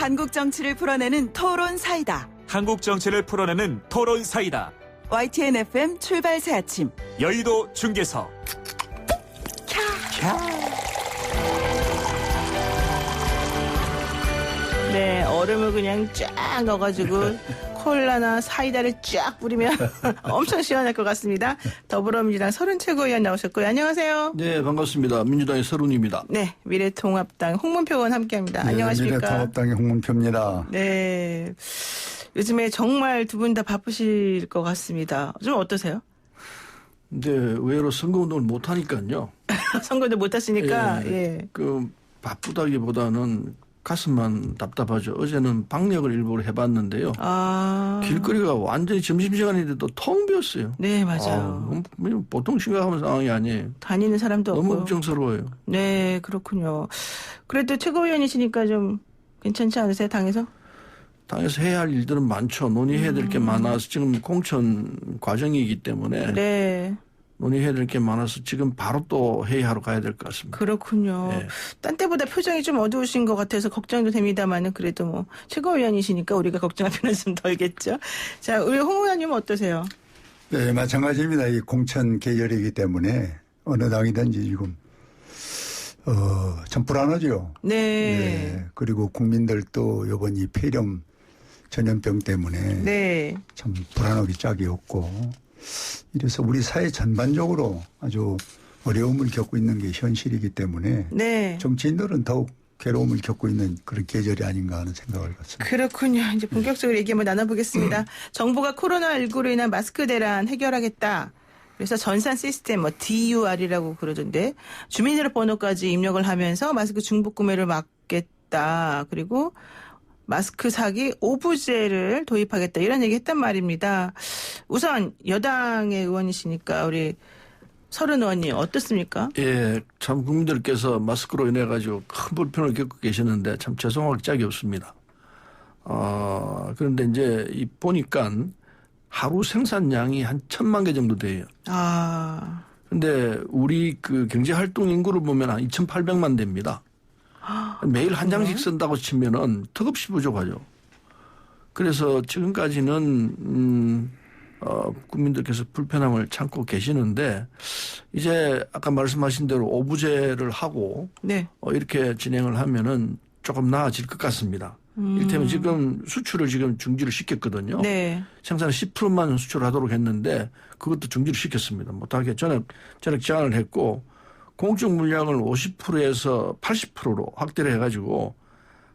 한국 정치를 풀어내는 토론 사이다. 한국 정치를 풀어내는 토론 사이다. YTN FM 출발 새 아침. 여의도 중계석. 네, 얼음을 그냥 쫙 넣어가지고 콜라나 사이다를 쫙 뿌리면 엄청 시원할 것 같습니다. 더불어민주당 서른 최고위원 나오셨고요. 안녕하세요. 네, 반갑습니다. 민주당의 서른입니다. 네, 미래통합당 홍문표 의원 함께합니다. 네, 안녕하십니까. 미래통합당의 홍문표입니다. 네, 요즘에 정말 두 분 다 바쁘실 것 같습니다. 좀 어떠세요? 근데 의외로 선거운동을 못하니까요. 선거도 못하시니까. 예. 그 바쁘다기보다는 가슴만 답답하죠. 어제는 방역을 일부러 해봤는데요. 길거리가 완전히 점심시간인데도 텅 비었어요. 네, 맞아요. 보통 심각한 상황이 아니에요. 다니는 사람도 없고. 너무 걱정스러워요. 네, 그렇군요. 그래도 최고위원이시니까 좀 괜찮지 않으세요, 당에서? 당에서 해야 할 일들은 많죠. 논의해야 될 게 많아서 지금 공천 과정이기 때문에 네. 논의해야 될 게 많아서 지금 바로 또 회의하러 가야 될 것 같습니다. 그렇군요. 네. 딴 때보다 표정이 좀 어두우신 것 같아서 걱정도 됩니다만은 그래도 뭐 최고위원이시니까 우리가 걱정할 필요는 좀 덜겠죠. 자, 우리 홍 의원님은 어떠세요? 네, 마찬가지입니다. 이 공천 계열이기 때문에 어느 당이든지 지금 참 불안하죠. 네. 네. 그리고 국민들도 이번 이 폐렴 전염병 때문에 네. 참 불안하기 짝이 없고 이래서 우리 사회 전반적으로 아주 어려움을 겪고 있는 게 현실이기 때문에 네. 정치인들은 더욱 괴로움을 겪고 있는 그런 계절이 아닌가 하는 생각을 갖습니다. 그렇군요. 이제 본격적으로 얘기 한번 나눠보겠습니다. 정부가 코로나19로 인한 마스크 대란 해결하겠다. 그래서 전산 시스템 DUR이라고 그러던데 주민등록번호까지 입력을 하면서 마스크 중복 구매를 막겠다. 그리고 마스크 사기 오부제를 도입하겠다. 이런 얘기 했단 말입니다. 우선 여당의 의원이시니까 우리 서른 의원님 어떻습니까? 예, 참 국민들께서 마스크로 인해 가지고 큰 불편을 겪고 계시는데 참 죄송할 짝이 없습니다. 그런데 이제 보니까 하루 생산량이 한 1,000만 개 정도 돼요. 근데 우리 그 경제활동 인구를 보면 한 2,800만 대입니다. 매일 한 장씩 쓴다고 치면은 턱없이 부족하죠. 그래서 지금까지는 국민들께서 불편함을 참고 계시는데 이제 아까 말씀하신 대로 오부제를 하고 네. 이렇게 진행을 하면은 조금 나아질 것 같습니다. 이를테면 지금 수출을 지금 중지를 시켰거든요. 네. 생산 10%만 수출하도록 했는데 그것도 중지를 시켰습니다. 못하게 전액 제한을 했고 공적 물량을 50%에서 80%로 확대를 해가지고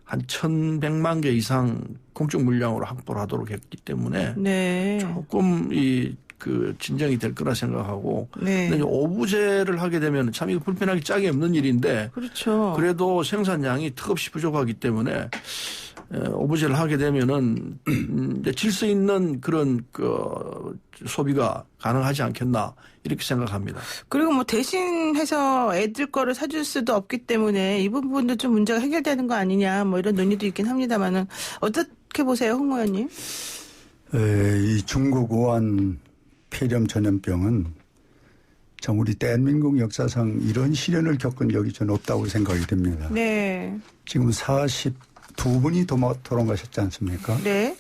한 1,100만 개 이상 공적 물량으로 확보를 하도록 했기 때문에 네. 조금 그 진정이 될 거라 생각하고 네. 근데 이제 오부제를 하게 되면 참 이거 불편하기 짝이 없는 일인데 그렇죠. 그래도 생산량이 턱없이 부족하기 때문에 오부제를 하게 되면은 질서 있는 그런 소비가 가능하지 않겠나 이렇게 생각합니다. 그리고 뭐 대신해서 애들 거를 사줄 수도 없기 때문에 이 부분도 좀 문제가 해결되는 거 아니냐 뭐 이런 논의도 있긴 합니다만은 어떻게 보세요, 홍 의원님? 이 중국 우한 폐렴 전염병은 참 우리 대한민국 역사상 이런 시련을 겪은 적이 전 없다고 생각이 됩니다. 네. 지금 42분이 돌아가셨지 않습니까? 네.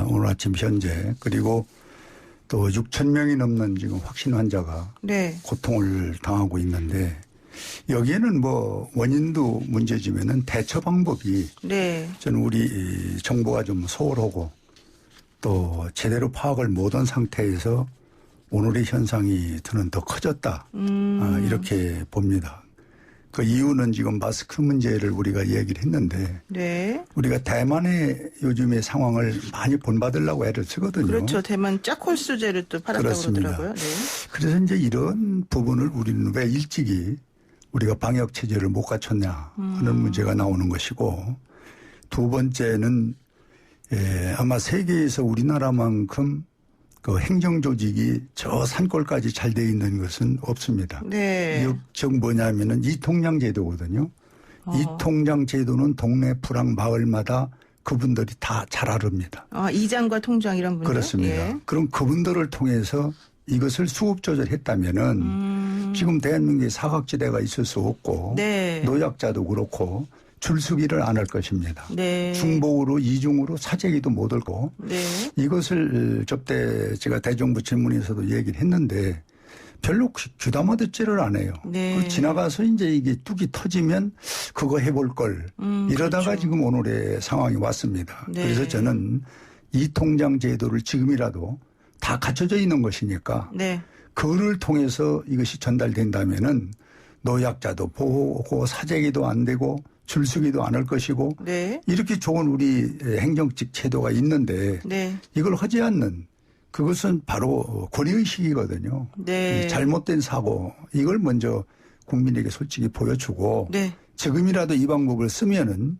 오늘 아침 현재. 그리고 또 6천 명이 넘는 지금 확진 환자가 네. 고통을 당하고 있는데 여기에는 뭐 원인도 문제지만은 대처 방법이 네. 저는 우리 정부가 좀 소홀하고 또 제대로 파악을 못한 상태에서 오늘의 현상이 저는 더 커졌다. 이렇게 봅니다. 그 이유는 지금 마스크 문제를 우리가 얘기를 했는데 네. 우리가 대만의 요즘의 상황을 많이 본받으려고 애를 쓰거든요. 그렇죠. 대만 짝홀수제를 또 팔았다고 그렇습니다. 그러더라고요. 네. 그래서 이제 이런 부분을 우리는 왜 일찍이 우리가 방역 체제를 못 갖췄냐 하는 문제가 나오는 것이고 두 번째는 아마 세계에서 우리나라만큼 그 행정조직이 저 산골까지 잘 돼 있는 것은 없습니다. 네. 즉 뭐냐면은 이통장 제도거든요. 이통장 제도는 동네 부랑 마을마다 그분들이 다 잘 아릅니다. 이장과 통장 이런 분들. 그렇습니다. 예. 그럼 그분들을 통해서 이것을 수급 조절했다면은 지금 대한민국에 사각지대가 있을 수 없고 네. 노약자도 그렇고 줄서기를 안 할 것입니다. 네. 중복으로 이중으로 사재기도 못 옳고 네. 이것을 접대 제가 대정부 질문에서도 얘기를 했는데 별로 귀담아 듣지를 않아요. 네. 그 지나가서 이제 이게 뚝이 터지면 그거 해볼 걸 이러다가 그렇죠. 지금 오늘의 상황이 왔습니다. 네. 그래서 저는 이 통장 제도를 지금이라도 다 갖춰져 있는 것이니까 네. 그를 통해서 이것이 전달된다면은 노약자도 보호고 사재기도 안 되고 줄서기도 안 할 것이고 네. 이렇게 좋은 우리 행정직 제도가 있는데 네. 이걸 하지 않는 그것은 바로 권위의식이거든요. 네. 이 잘못된 사고 이걸 먼저 국민에게 솔직히 보여주고 네. 지금이라도 이 방법을 쓰면은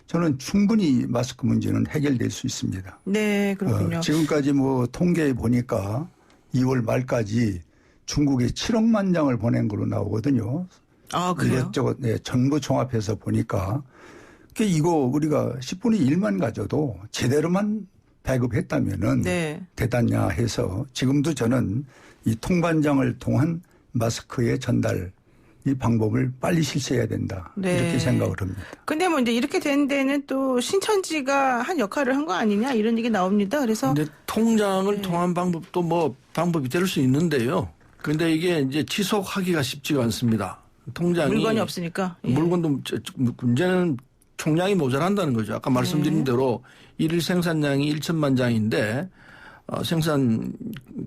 저는 충분히 마스크 문제는 해결될 수 있습니다. 네. 그렇군요. 지금까지 뭐 통계에 보니까 2월 말까지 중국에 7억만 장을 보낸 걸로 나오거든요. 아, 그래요? 이것저것 전부 종합해서 보니까 이거 우리가 10분의 1만 가져도 제대로만 배급했다면은 네. 되겠냐 해서 지금도 저는 이 통관장을 통한 마스크의 전달 이 방법을 빨리 실시해야 된다. 네. 이렇게 생각을 합니다. 근데 뭐 이제 이렇게 된 데는 또 신천지가 한 역할을 한 거 아니냐 이런 얘기 나옵니다. 그래서 근데 통장을 통한 방법도 뭐 방법이 될 수 있는데요. 근데 이게 이제 지속하기가 쉽지가 않습니다. 통장이 물건이 없으니까. 예. 물건도 문제는 총량이 모자란다는 거죠. 아까 말씀드린 대로 일일 생산량이 1천만 장인데 생산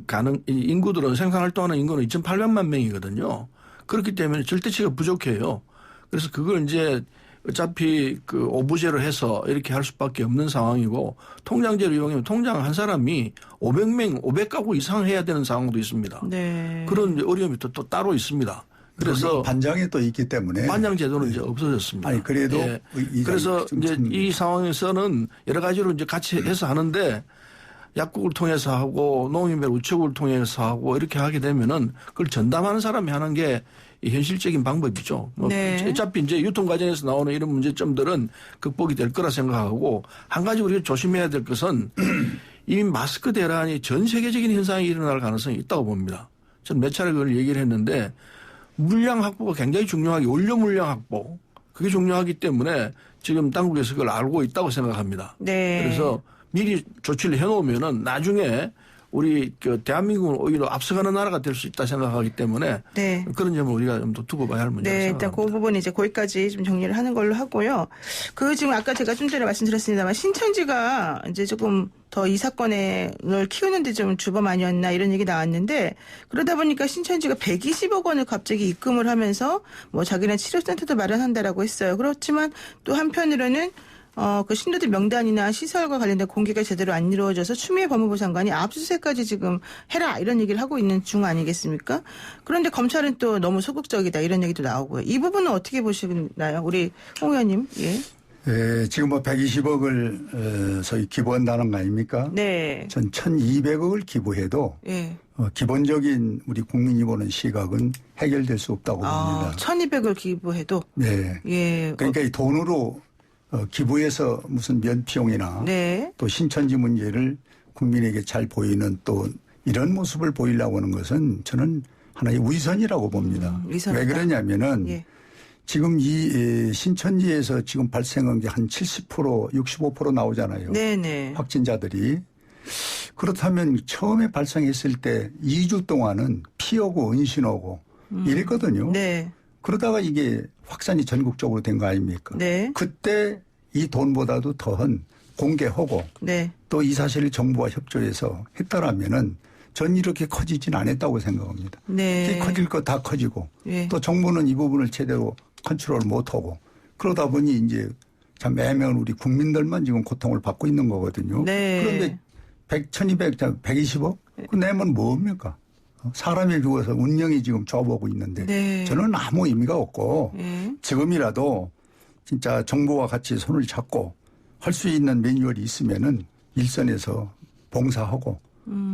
가능 인구들은 생산 활동하는 인구는 2,800만 명이거든요. 그렇기 때문에 절대치가 부족해요. 그래서 그걸 이제 어차피 그 오부제로 해서 이렇게 할 수밖에 없는 상황이고 통장제로 이용하면 통장 한 사람이 500명, 500가구 이상 해야 되는 상황도 있습니다. 네. 그런 어려움이 또 따로 있습니다. 그래서 반장이 또 있기 때문에 반장 제도는 이제 없어졌습니다. 아니 그래도 예. 이 그래서 이제 이 상황에서는 여러 가지로 이제 같이 해서 하는데 약국을 통해서 하고 농협의 우체국을 통해서 하고 이렇게 하게 되면은 그걸 전담하는 사람이 하는 게 현실적인 방법이죠. 뭐 네. 어차피 이제 유통 과정에서 나오는 이런 문제점들은 극복이 될 거라 생각하고 한 가지 우리가 조심해야 될 것은 이미 마스크 대란이 전 세계적인 현상이 일어날 가능성이 있다고 봅니다. 저는 몇 차례 그걸 얘기를 했는데 물량 확보가 굉장히 중요하게 원료 물량 확보 그게 중요하기 때문에 지금 당국에서 그걸 알고 있다고 생각합니다. 네. 그래서 미리 조치를 해놓으면은 나중에 우리 그 대한민국은 오히려 앞서가는 나라가 될 수 있다 생각하기 때문에 네. 그런 점을 우리가 좀 더 두고 봐야 할 문제라고 네, 일단 생각합니다. 그 부분 이제 거기까지 좀 정리를 하는 걸로 하고요. 그 지금 아까 제가 좀 전에 말씀드렸습니다만 신천지가 이제 조금 더 이 사건을 키우는데 좀 주범 아니었나 이런 얘기 나왔는데 그러다 보니까 신천지가 120억 원을 갑자기 입금을 하면서 뭐 자기네 치료센터도 마련한다라고 했어요. 그렇지만 또 한편으로는 그 신도들 명단이나 시설과 관련된 공개가 제대로 안 이루어져서 추미애 법무부 장관이 압수수색까지 지금 해라 이런 얘기를 하고 있는 중 아니겠습니까? 그런데 검찰은 또 너무 소극적이다 이런 얘기도 나오고요. 이 부분은 어떻게 보시나요? 우리 홍 의원님. 예. 예, 지금 뭐 120억을 소위 기부한다는 거 아닙니까? 네. 전 1,200억을 기부해도 예. 기본적인 우리 국민이 보는 시각은 해결될 수 없다고 봅니다. 1,200을 기부해도. 네. 예. 그러니까 이 돈으로 기부해서 무슨 면피용이나 네. 또 신천지 문제를 국민에게 잘 보이는 또 이런 모습을 보이려고 하는 것은 저는 하나의 위선이라고 봅니다. 위선이다. 왜 그러냐면은 예. 지금 이 신천지에서 지금 발생한 게 한 70%, 65% 나오잖아요. 네네. 확진자들이. 그렇다면 처음에 발생했을 때 2주 동안은 피 오고 은신 오고 이랬거든요. 네. 그러다가 이게 확산이 전국적으로 된 거 아닙니까? 네. 그때 이 돈보다도 더한 공개하고 네. 또 이 사실을 정부와 협조해서 했더라면은 전 이렇게 커지진 않았다고 생각합니다. 네. 이게 커질 거 다 커지고 예. 또 정부는 이 부분을 제대로 컨트롤 못하고 그러다 보니 이제 참 애매한 우리 국민들만 지금 고통을 받고 있는 거거든요. 네. 그런데 120억? 그 내면 뭡니까? 사람이 죽어서 운명이 지금 줘보고 있는데 네. 저는 아무 의미가 없고 예. 지금이라도 진짜 정부와 같이 손을 잡고 할 수 있는 매뉴얼이 있으면은 일선에서 봉사하고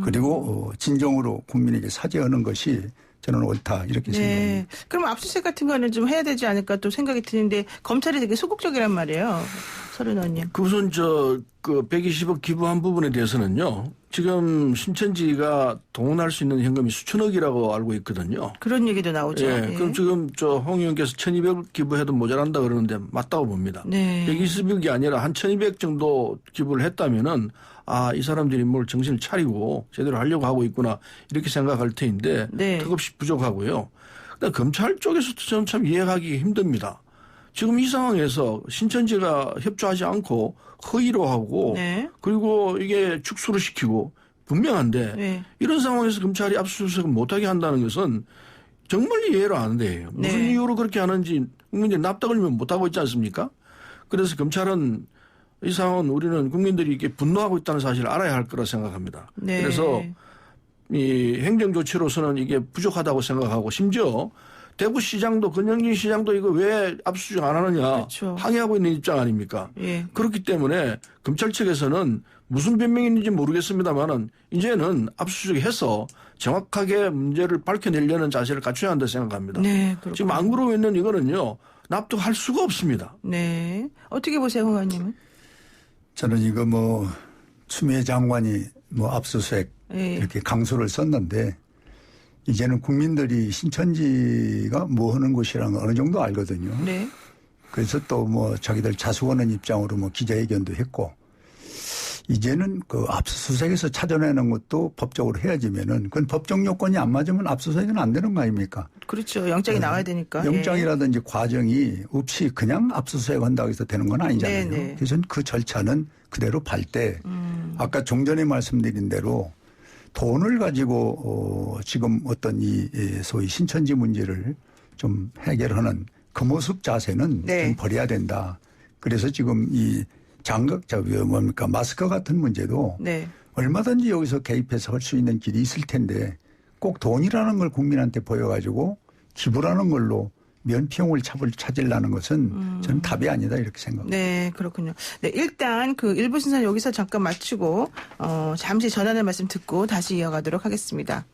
그리고 진정으로 국민에게 사죄하는 것이 저는 옳다 이렇게 생각합니다. 네. 그럼 압수수색 같은 거는 좀 해야 되지 않을까 또 생각이 드는데 검찰이 되게 소극적이란 말이에요. 서른 의원님. 그 우선 그 120억 기부한 부분에 대해서는요. 지금 신천지가 동원할 수 있는 현금이 수천억이라고 알고 있거든요. 그런 얘기도 나오죠. 예. 그럼 지금 홍 의원께서 1,200억 기부해도 모자란다 그러는데 맞다고 봅니다. 네. 120억이 아니라 한 1,200 정도 기부를 했다면은 이 사람들이 뭘 정신을 차리고 제대로 하려고 하고 있구나 이렇게 생각할 테인데 네. 턱없이 부족하고요. 근데 검찰 쪽에서도 저는 참 이해하기 힘듭니다. 지금 이 상황에서 신천지가 협조하지 않고 허위로 하고 네. 그리고 이게 축소를 시키고 분명한데 네. 이런 상황에서 검찰이 압수수색을 못하게 한다는 것은 정말 이해를 안 돼요. 무슨 네. 이유로 그렇게 하는지 국민들이 납득을 못하고 있지 않습니까? 그래서 검찰은 이 상황은 우리는 국민들이 이게 분노하고 있다는 사실을 알아야 할 거라 생각합니다. 네. 그래서 이 행정조치로서는 이게 부족하다고 생각하고 심지어 대구시장도 권영진 시장도 이거 왜 압수수색 안 하느냐 그렇죠. 항의하고 있는 입장 아닙니까? 예. 그렇기 때문에 검찰 측에서는 무슨 변명이 있는지 모르겠습니다만은 이제는 압수수색해서 정확하게 문제를 밝혀내려는 자세를 갖춰야 한다 생각합니다. 네. 그렇군요. 지금 안 그러고 있는 이거는요 납득할 수가 없습니다. 네. 어떻게 보세요, 홍 의원님은? 저는 이거 추미애 장관이 압수수색 예. 이렇게 강수를 썼는데 이제는 국민들이 신천지가 뭐 하는 곳이라는 걸 어느 정도 알거든요. 네. 그래서 또 자기들 자수하는 입장으로 기자회견도 했고 이제는 그 압수수색에서 찾아내는 것도 법적으로 해야지면은 그건 법적 요건이 안 맞으면 압수수색은 안 되는 거 아닙니까? 그렇죠. 영장이 나와야 되니까. 영장이라든지 과정이 없이 그냥 압수수색 한다고 해서 되는 건 아니잖아요. 네네. 그래서 그 절차는 그대로 밟 때 아까 종전에 말씀드린 대로 돈을 가지고 지금 어떤 이 소위 신천지 문제를 좀 해결하는 그 모습 자세는 네. 좀 버려야 된다. 그래서 지금 이 마스크 같은 문제도 네. 얼마든지 여기서 개입해서 할 수 있는 길이 있을 텐데 꼭 돈이라는 걸 국민한테 보여가지고 기부라는 걸로 면피용을 찾으려는 것은 저는 답이 아니다 이렇게 생각합니다. 네, 그렇군요. 네, 일단 그 일부 순서는 여기서 잠깐 마치고 잠시 전하는 말씀 듣고 다시 이어가도록 하겠습니다.